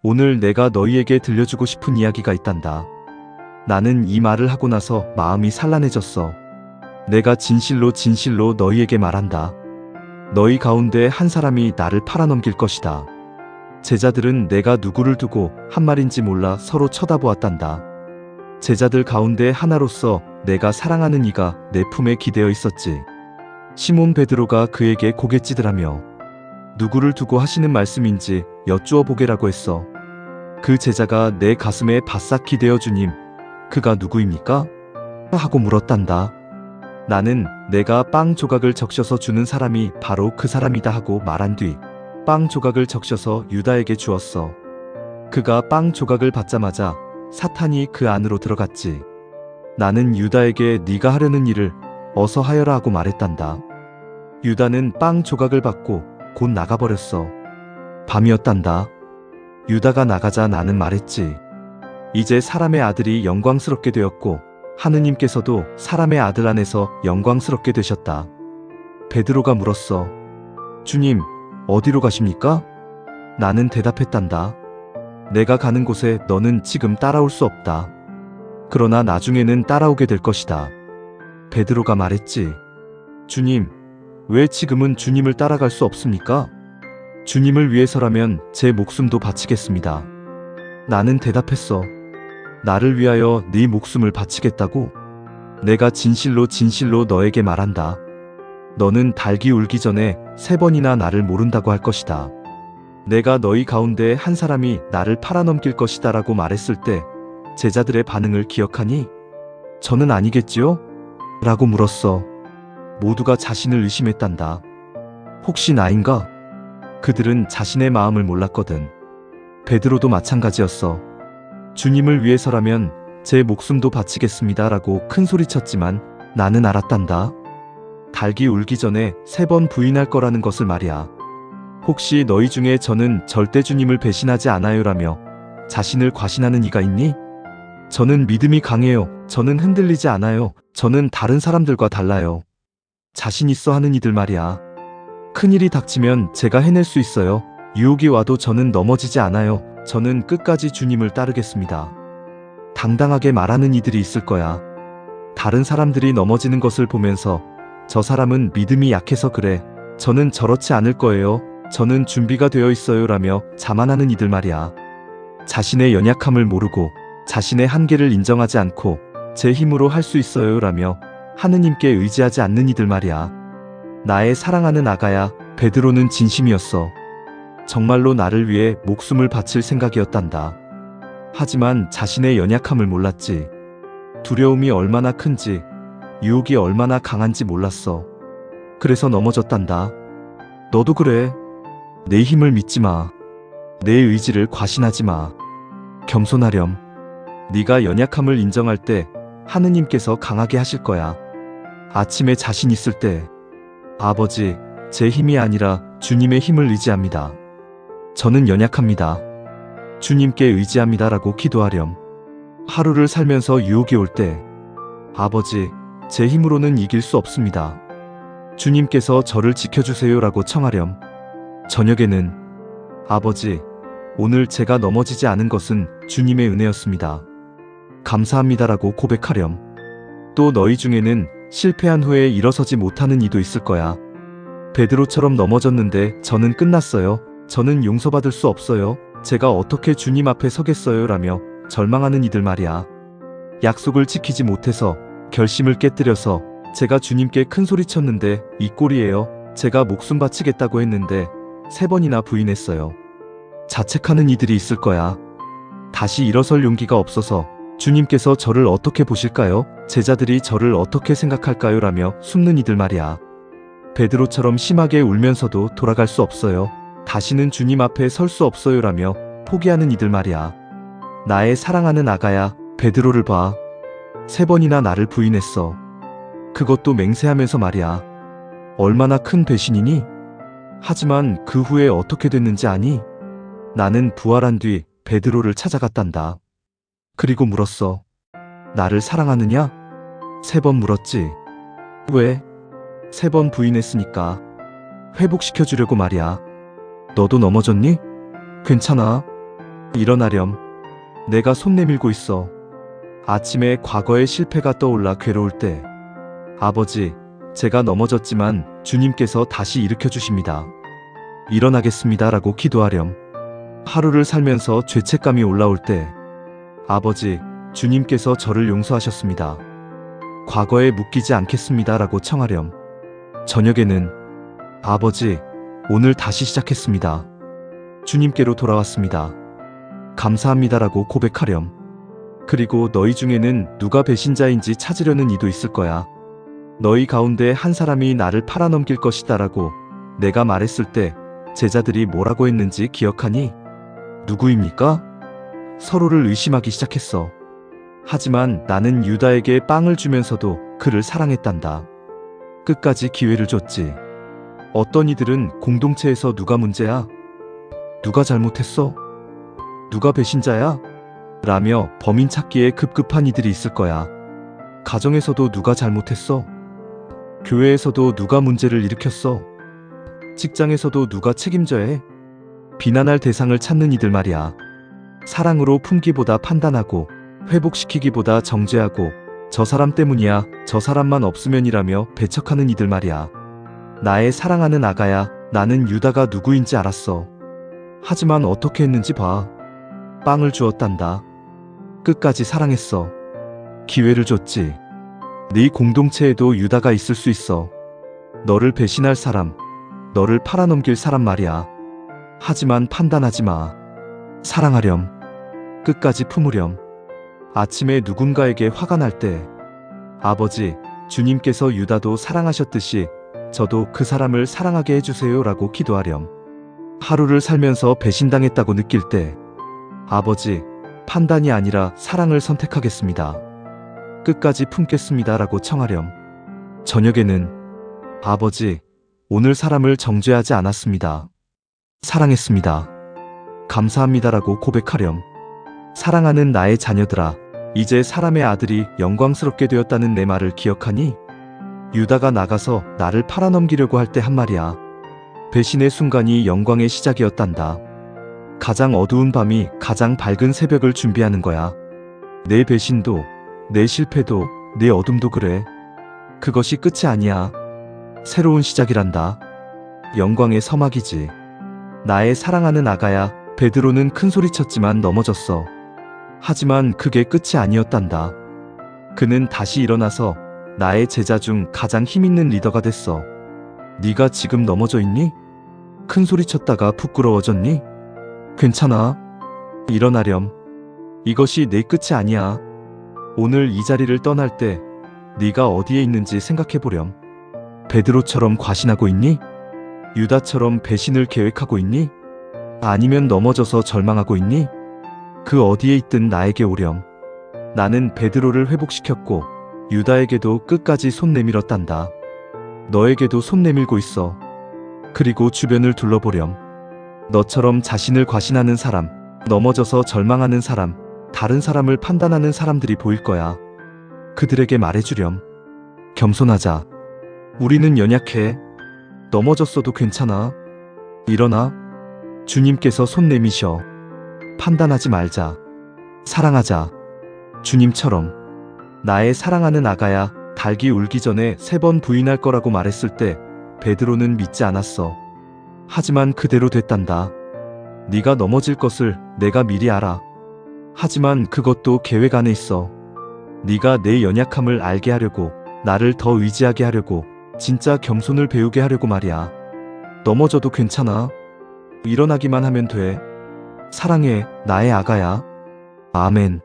오늘 내가 너희에게 들려주고 싶은 이야기가 있단다. 나는 이 말을 하고 나서 마음이 산란해졌어. 내가 진실로 너희에게 말한다. 너희 가운데 한 사람이 나를 팔아넘길 것이다. 제자들은 내가 누구를 두고 한 말인지 몰라 서로 쳐다보았단다. 제자들 가운데 하나로서 내가 사랑하는 이가 내 품에 기대어 있었지. 시몬 베드로가 그에게 고갯짓을 누구를 두고 하시는 말씀인지 여쭈어 보게라고 했어. 그 제자가 내 가슴에 바싹 기대어 주님, 그가 누구입니까? 하고 물었단다. 나는 내가 빵 조각을 적셔서 주는 사람이 바로 그 사람이다 하고 말한 뒤 빵 조각을 적셔서 유다에게 주었어. 그가 빵 조각을 받자마자 사탄이 그 안으로 들어갔지. 나는 유다에게 네가 하려는 일을 어서 하여라 하고 말했단다. 유다는 빵 조각을 받고 곧 나가버렸어. 밤이었단다. 유다가 나가자 나는 말했지. 이제 사람의 아들이 영광스럽게 되었고 하느님께서도 사람의 아들 안에서 영광스럽게 되셨다. 베드로가 물었어. 주님, 어디로 가십니까? 나는 대답했단다. 내가 가는 곳에 너는 지금 따라올 수 없다. 그러나 나중에는 따라오게 될 것이다. 베드로가 말했지. 주님, 왜 지금은 주님을 따라갈 수 없습니까? 주님을 위해서라면 제 목숨도 바치겠습니다. 나는 대답했어. 나를 위하여 네 목숨을 바치겠다고? 내가 진실로 너에게 말한다. 너는 닭이 울기 전에 3번이나 나를 모른다고 할 것이다. 내가 너희 가운데 한 사람이 나를 팔아넘길 것이다 라고 말했을 때 제자들의 반응을 기억하니? 저는 아니겠지요? 라고 물었어. 모두가 자신을 의심했단다. 혹시 나인가? 그들은 자신의 마음을 몰랐거든. 베드로도 마찬가지였어. 주님을 위해서라면 제 목숨도 바치겠습니다 라고 큰 소리쳤지만 나는 알았단다. 닭이 울기 전에 3번 부인할 거라는 것을 말이야. 혹시 너희 중에 저는 절대 주님을 배신하지 않아요라며 자신을 과신하는 이가 있니? 저는 믿음이 강해요. 저는 흔들리지 않아요. 저는 다른 사람들과 달라요. 자신 있어 하는 이들 말이야. 큰일이 닥치면 제가 해낼 수 있어요. 유혹이 와도 저는 넘어지지 않아요. 저는 끝까지 주님을 따르겠습니다. 당당하게 말하는 이들이 있을 거야. 다른 사람들이 넘어지는 것을 보면서 저 사람은 믿음이 약해서 그래. 저는 저렇지 않을 거예요. 저는 준비가 되어 있어요 라며 자만하는 이들 말이야. 자신의 연약함을 모르고 자신의 한계를 인정하지 않고 제 힘으로 할 수 있어요 라며 하느님께 의지하지 않는 이들 말이야. 나의 사랑하는 아가야, 베드로는 진심이었어. 정말로 나를 위해 목숨을 바칠 생각이었단다. 하지만 자신의 연약함을 몰랐지. 두려움이 얼마나 큰지, 유혹이 얼마나 강한지 몰랐어. 그래서 넘어졌단다. 너도 그래. 내 힘을 믿지 마. 내 의지를 과신하지 마. 겸손하렴. 네가 연약함을 인정할 때 하느님께서 강하게 하실 거야. 아침에 자신 있을 때 아버지, 제 힘이 아니라 주님의 힘을 의지합니다. 저는 연약합니다. 주님께 의지합니다 라고 기도하렴. 하루를 살면서 유혹이 올 때 아버지, 제 힘으로는 이길 수 없습니다. 주님께서 저를 지켜주세요 라고 청하렴. 저녁에는 아버지, 오늘 제가 넘어지지 않은 것은 주님의 은혜였습니다. 감사합니다 라고 고백하렴. 또 너희 중에는 실패한 후에 일어서지 못하는 이도 있을 거야. 베드로처럼 넘어졌는데 저는 끝났어요. 저는 용서받을 수 없어요. 제가 어떻게 주님 앞에 서겠어요 라며 절망하는 이들 말이야. 약속을 지키지 못해서 결심을 깨뜨려서 제가 주님께 큰 소리 쳤는데 이 꼴이에요. 제가 목숨 바치겠다고 했는데 3번이나 부인했어요. 자책하는 이들이 있을 거야. 다시 일어설 용기가 없어서 주님께서 저를 어떻게 보실까요? 제자들이 저를 어떻게 생각할까요? 라며 숨는 이들 말이야. 베드로처럼 심하게 울면서도 돌아갈 수 없어요. 다시는 주님 앞에 설 수 없어요 라며 포기하는 이들 말이야. 나의 사랑하는 아가야, 베드로를 봐. 3번이나 나를 부인했어. 그것도 맹세하면서 말이야. 얼마나 큰 배신이니? 하지만 그 후에 어떻게 됐는지 아니? 나는 부활한 뒤 베드로를 찾아갔단다. 그리고 물었어. 나를 사랑하느냐? 3번 물었지. 왜? 3번 부인했으니까. 회복시켜주려고 말이야. 너도 넘어졌니? 괜찮아. 일어나렴. 내가 손 내밀고 있어. 아침에 과거의 실패가 떠올라 괴로울 때, 아버지, 제가 넘어졌지만 주님께서 다시 일으켜 주십니다. 일어나겠습니다 라고 기도하렴. 하루를 살면서 죄책감이 올라올 때, 아버지, 주님께서 저를 용서하셨습니다. 과거에 묶이지 않겠습니다 라고 청하렴. 저녁에는, 아버지, 오늘 다시 시작했습니다. 주님께로 돌아왔습니다. 감사합니다 라고 고백하렴. 그리고 너희 중에는 누가 배신자인지 찾으려는 이도 있을 거야. 너희 가운데 한 사람이 나를 팔아넘길 것이다 라고 내가 말했을 때 제자들이 뭐라고 했는지 기억하니? 누구입니까? 서로를 의심하기 시작했어. 하지만 나는 유다에게 빵을 주면서도 그를 사랑했단다. 끝까지 기회를 줬지. 어떤 이들은 공동체에서 누가 문제야? 누가 잘못했어? 누가 배신자야? 라며 범인 찾기에 급급한 이들이 있을 거야. 가정에서도 누가 잘못했어? 교회에서도 누가 문제를 일으켰어? 직장에서도 누가 책임져야 해? 비난할 대상을 찾는 이들 말이야. 사랑으로 품기보다 판단하고 회복시키기보다 정죄하고 저 사람 때문이야, 저 사람만 없으면이라며 배척하는 이들 말이야. 나의 사랑하는 아가야, 나는 유다가 누구인지 알았어. 하지만 어떻게 했는지 봐. 빵을 주었단다. 끝까지 사랑했어. 기회를 줬지. 네 공동체에도 유다가 있을 수 있어. 너를 배신할 사람, 너를 팔아넘길 사람 말이야. 하지만 판단하지 마. 사랑하렴. 끝까지 품으렴. 아침에 누군가에게 화가 날 때, 아버지, 주님께서 유다도 사랑하셨듯이 저도 그 사람을 사랑하게 해주세요 라고 기도하렴. 하루를 살면서 배신당했다고 느낄 때, 아버지, 판단이 아니라 사랑을 선택하겠습니다. 끝까지 품겠습니다 라고 청하렴. 저녁에는, 아버지, 오늘 사람을 정죄하지 않았습니다. 사랑했습니다. 감사합니다 라고 고백하렴. 사랑하는 나의 자녀들아, 이제 사람의 아들이 영광스럽게 되었다는 내 말을 기억하니? 유다가 나가서 나를 팔아넘기려고 할 때 한 말이야. 배신의 순간이 영광의 시작이었단다. 가장 어두운 밤이 가장 밝은 새벽을 준비하는 거야. 내 배신도, 내 실패도, 내 어둠도 그래. 그것이 끝이 아니야. 새로운 시작이란다. 영광의 서막이지. 나의 사랑하는 아가야, 베드로는 큰 소리쳤지만 넘어졌어. 하지만 그게 끝이 아니었단다. 그는 다시 일어나서 나의 제자 중 가장 힘있는 리더가 됐어. 네가 지금 넘어져 있니? 큰 소리쳤다가 부끄러워졌니? 괜찮아. 일어나렴. 이것이 내 끝이 아니야. 오늘 이 자리를 떠날 때 네가 어디에 있는지 생각해보렴. 베드로처럼 과신하고 있니? 유다처럼 배신을 계획하고 있니? 아니면 넘어져서 절망하고 있니? 그 어디에 있든 나에게 오렴. 나는 베드로를 회복시켰고 유다에게도 끝까지 손 내밀었단다. 너에게도 손 내밀고 있어. 그리고 주변을 둘러보렴. 너처럼 자신을 과신하는 사람, 넘어져서 절망하는 사람, 다른 사람을 판단하는 사람들이 보일 거야. 그들에게 말해주렴. 겸손하자. 우리는 연약해. 넘어졌어도 괜찮아. 일어나. 주님께서 손 내미셔. 판단하지 말자. 사랑하자. 주님처럼. 나의 사랑하는 아가야, 닭이 울기 전에 3번 부인할 거라고 말했을 때 베드로는 믿지 않았어. 하지만 그대로 됐단다. 네가 넘어질 것을 내가 미리 알아. 하지만 그것도 계획 안에 있어. 네가 내 연약함을 알게 하려고, 나를 더 의지하게 하려고, 진짜 겸손을 배우게 하려고 말이야. 넘어져도 괜찮아. 일어나기만 하면 돼. 사랑해, 나의 아가야. 아멘.